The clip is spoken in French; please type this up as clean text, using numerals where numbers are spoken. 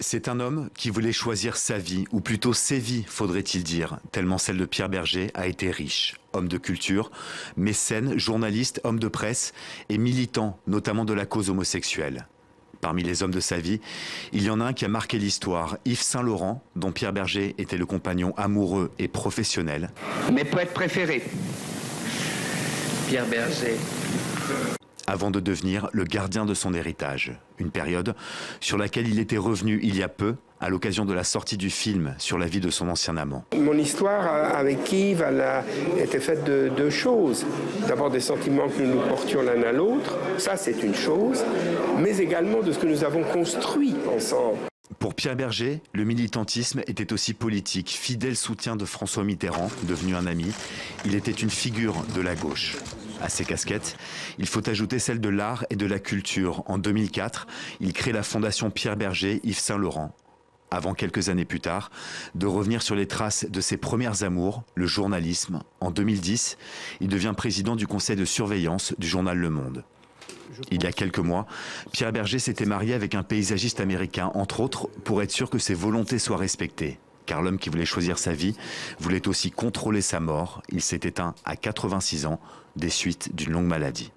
C'est un homme qui voulait choisir sa vie, ou plutôt ses vies, faudrait-il dire, tellement celle de Pierre Berger a été riche. Homme de culture, mécène, journaliste, homme de presse et militant, notamment de la cause homosexuelle. Parmi les hommes de sa vie, il y en a un qui a marqué l'histoire, Yves Saint-Laurent, dont Pierre Berger était le compagnon amoureux et professionnel. Mes poètes préférés, Pierre Berger. Avant de devenir le gardien de son héritage. Une période sur laquelle il était revenu il y a peu, à l'occasion de la sortie du film sur la vie de son ancien amant. Mon histoire avec Yves était faite de deux choses. D'abord des sentiments que nous portions l'un à l'autre, ça c'est une chose, mais également de ce que nous avons construit ensemble. Pour Pierre Berger, le militantisme était aussi politique. Fidèle soutien de François Mitterrand, devenu un ami, il était une figure de la gauche. À ces casquettes, il faut ajouter celle de l'art et de la culture. En 2004, il crée la fondation Pierre Berger Yves Saint-Laurent. Avant, quelques années plus tard, de revenir sur les traces de ses premières amours, le journalisme. En 2010, il devient président du conseil de surveillance du journal Le Monde. Il y a quelques mois, Pierre Berger s'était marié avec un paysagiste américain, entre autres, pour être sûr que ses volontés soient respectées. Car l'homme qui voulait choisir sa vie voulait aussi contrôler sa mort. Il s'est éteint à 86 ans des suites d'une longue maladie.